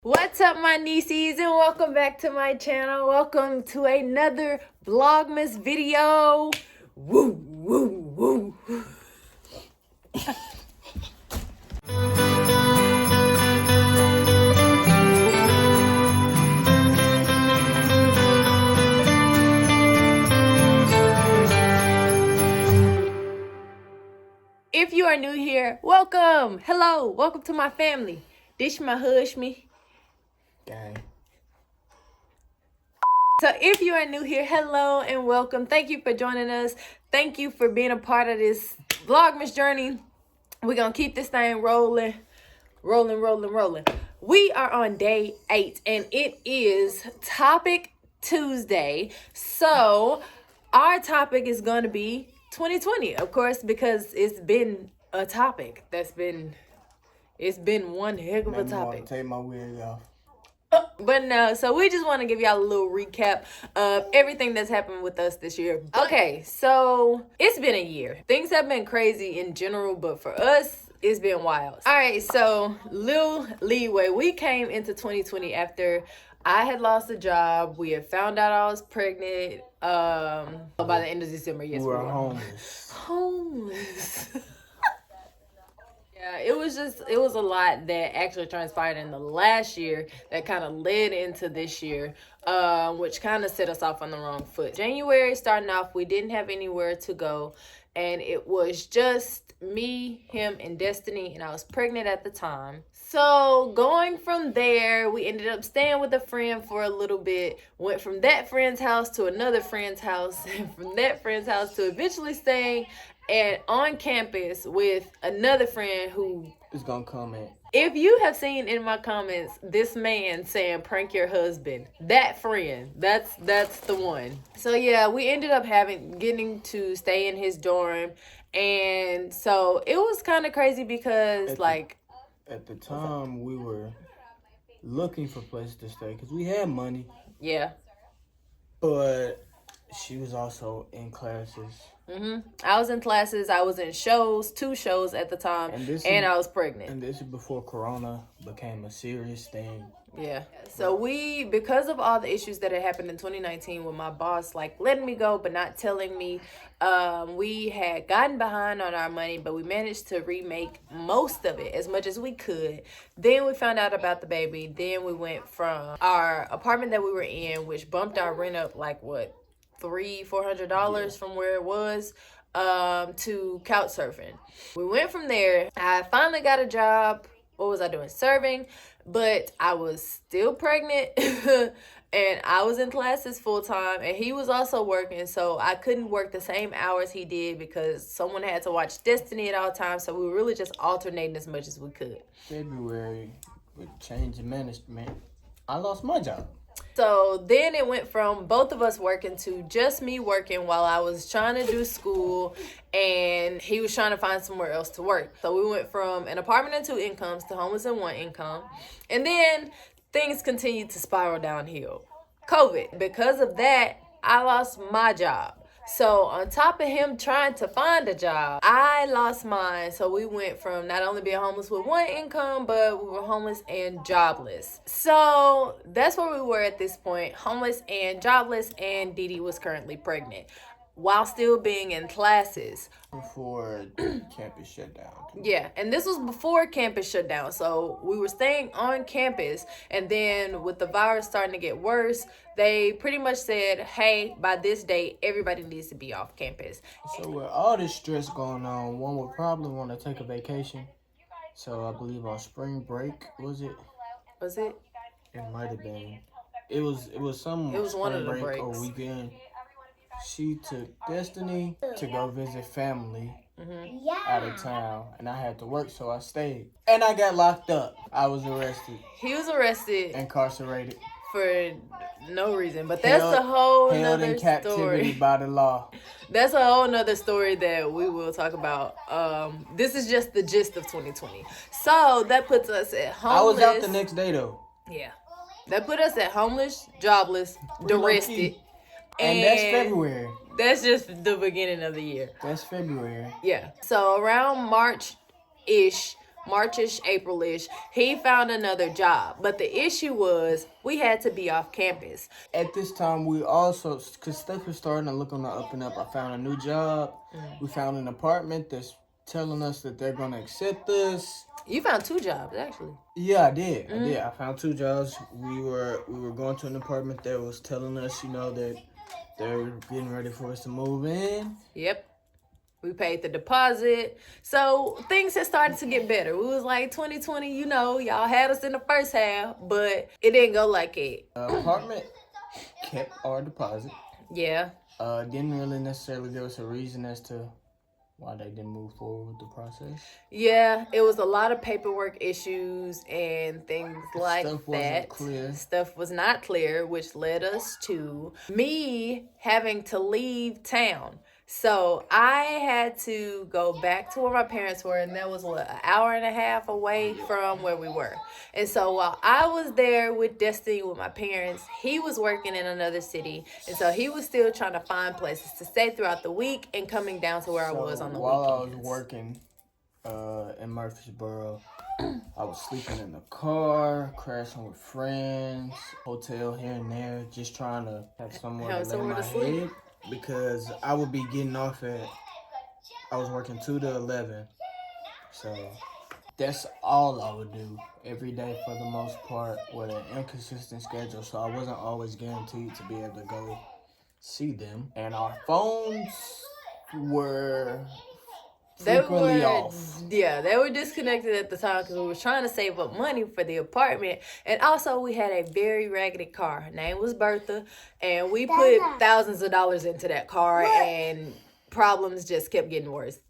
What's up, my nieceeeeeess, and welcome back to my channel. Welcome to another Vlogmas video. Woo, woo, woo. If you are new here, welcome. Hello, welcome to my family. This my hush-me. Gang. So if you are new here, hello and welcome. Thank you for joining us. Thank you for being a part of this Vlogmas journey. We're going to keep this thing rolling. We are on day 8 and it is Topic Tuesday. So our topic is going to be 2020, of course, because it's been a topic it's been one heck of a topic. Take my wig off. But no, so we just want to give y'all a little recap of everything that's happened with us this year. Okay, so it's been a year. Things have been crazy in general, but for us, it's been wild. All right, so little leeway. We came into 2020 after I had lost a job. We had found out I was pregnant by the end of December. Yes, we were homeless. Yeah, it was a lot that actually transpired in the last year that kind of led into this year, which kind of set us off on the wrong foot. January starting off, we didn't have anywhere to go, and it was just me, him, and Destiny, and I was pregnant at the time. So going from there, we ended up staying with a friend for a little bit, went from that friend's house to another friend's house, and from that friend's house to eventually staying on campus with another friend who is gonna comment. If you have seen in my comments this man saying prank your husband, that friend, that's the one. So yeah, we ended up getting to stay in his dorm, and so it was kind of crazy because at the time we were looking for places to stay because we had money. Yeah. But she was also in classes. I was in classes. I was in shows, 2 shows at the time, and I was pregnant. And this is before Corona became a serious thing. Yeah. So because of all the issues that had happened in 2019 with my boss, letting me go but not telling me, we had gotten behind on our money, but we managed to remake most of it as much as we could. Then we found out about the baby. Then we went from our apartment that we were in, which bumped our rent up $300-$400 from where it was, to couch surfing. We went from there. I finally got a job. What was I doing? Serving, but I was still pregnant and I was in classes full time, and he was also working, so I couldn't work the same hours he did because someone had to watch Destiny at all times, so we were really just alternating as much as we could. February, with change in management, I lost my job. So then it went from both of us working to just me working while I was trying to do school, and he was trying to find somewhere else to work. So we went from an apartment and 2 incomes to homeless and 1 income. And then things continued to spiral downhill. COVID. Because of that, I lost my job. So on top of him trying to find a job, I lost mine. So we went from not only being homeless with 1 income, but we were homeless and jobless. So that's where we were at this point, homeless and jobless, and Dee Dee was currently pregnant while still being in classes. Before campus shut down. Yeah, and this was before campus shut down. So we were staying on campus, and then with the virus starting to get worse, they pretty much said, hey, by this date, everybody needs to be off campus. So with all this stress going on, one would probably want to take a vacation. So I believe on spring break, was it? Was it? It might have been. It was some. It was one of the break breaks. Or weekend. She took Destiny to go visit family out of town, and I had to work, so I stayed. And I got locked up. I was arrested. He was arrested. Incarcerated. For no reason, but that's a whole held nother in captivity story. By the law. That's a whole nother story that we will talk about. This is just the gist of 2020. So that puts us at homeless. I was out the next day though. Yeah, that put us at homeless, jobless, arrested. And that's February. That's just the beginning of the year. That's February. Yeah. So around March-ish, Marchish, Aprilish, he found another job. But the issue was we had to be off campus. At this time, we also, because stuff is starting to look on the up and up, I found a new job. We found an apartment that's telling us that they're going to accept us. You found 2 jobs, actually. Yeah, I did. I found 2 jobs. We were going to an apartment that was telling us, that they're getting ready for us to move in. Yep. We paid the deposit. So things had started to get better. We was like 2020, y'all had us in the first half, but it didn't go like it. Apartment kept our deposit. Yeah. Didn't really necessarily give us a reason as to why they didn't move forward with the process. Yeah, it was a lot of paperwork issues and things like Stuff that. wasn't clear. Stuff was not clear, which led us to me having to leave town. So I had to go back to where my parents were, and that was, an hour and a half away from where we were. And so while I was there with Destiny with my parents, he was working in another city. And so he was still trying to find places to stay throughout the week and coming down to where I was on the weekends. While I was working in Murfreesboro, I was sleeping in the car, crashing with friends, hotel here and there, just trying to have somewhere to lay my head. Because I would be getting off I was working 2 to 11. So that's all I would do every day for the most part with an inconsistent schedule. So I wasn't always guaranteed to be able to go see them. And our phones were frequently off. Yeah, they were disconnected at the time because we were trying to save up money for the apartment. And also we had a very raggedy car. Her name was Bertha. And we put thousands of dollars into that car and problems just kept getting worse.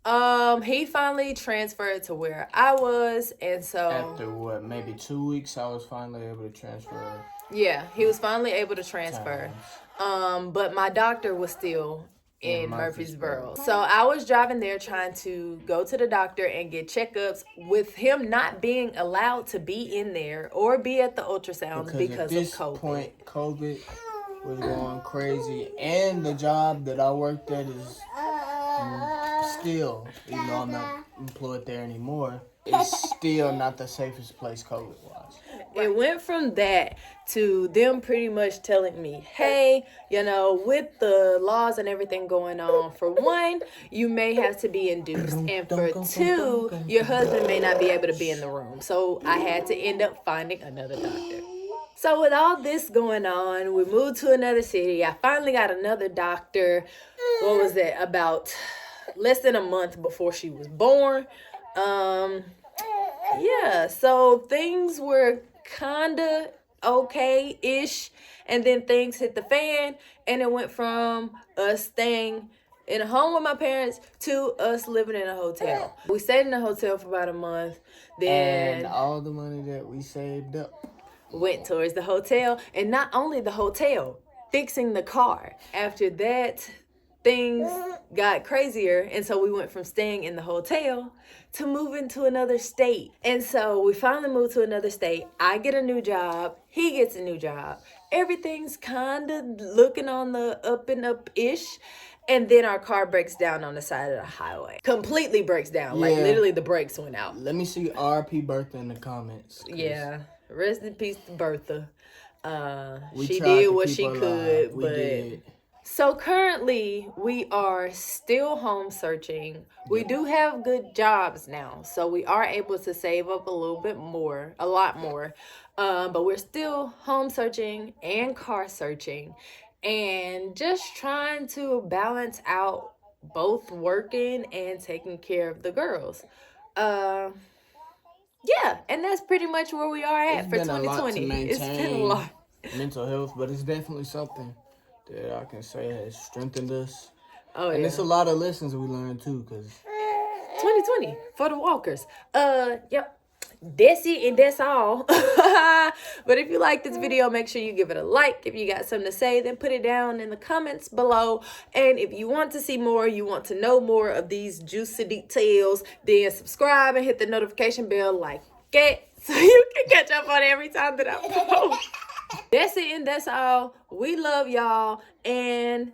He finally transferred to where I was, and so after maybe 2 weeks I was finally able to transfer. Yeah, he was finally able to transfer. But my doctor was still in Murfreesboro. So I was driving there trying to go to the doctor and get checkups with him not being allowed to be in there or be at the ultrasounds because of COVID. At this point, COVID was going crazy, and the job that I worked at is still, even though I'm not employed there anymore, it's still not the safest place COVID-wise. It went from that to them pretty much telling me, hey, with the laws and everything going on, for one, you may have to be induced. And for 2, your husband may not be able to be in the room. So I had to end up finding another doctor. So with all this going on, we moved to another city. I finally got another doctor. What was it? About less than a month before she was born. Yeah, so things were kind of okay-ish, and then things hit the fan, and it went from us staying in a home with my parents to us living in a hotel. We stayed in a hotel for about a month. Then and all the money that we saved up went towards the hotel, and not only the hotel, fixing the car. After that, things got crazier, and so we went from staying in the hotel to moving to another state. And so we finally moved to another state. I get a new job, he gets a new job. Everything's kind of looking on the up and up-ish. And then our car breaks down on the side of the highway. Completely breaks down. Yeah. Like, literally the brakes went out. Let me see RP Bertha in the comments. Yeah. Rest in peace to Bertha. She did what she could. We did. So currently, we are still home searching. We do have good jobs now. So we are able to save up a lot more. But we're still home searching and car searching. And just trying to balance out both working and taking care of the girls. Yeah, and that's pretty much where we are at for 2020. It's been a lot. Mental health, but it's definitely something that I can say has strengthened us. Oh, and it's a lot of lessons we learned too, because 2020 for the walkers. Yep. That's it, and that's all. But if you like this video, make sure you give it a like. If you got something to say, then put it down in the comments below. And if you want to see more, you want to know more of these juicy details, then subscribe and hit the notification bell like that, so you can catch up on every time that I post. That's it, and that's all. We love y'all, and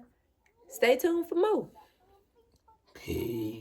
stay tuned for more. Peace.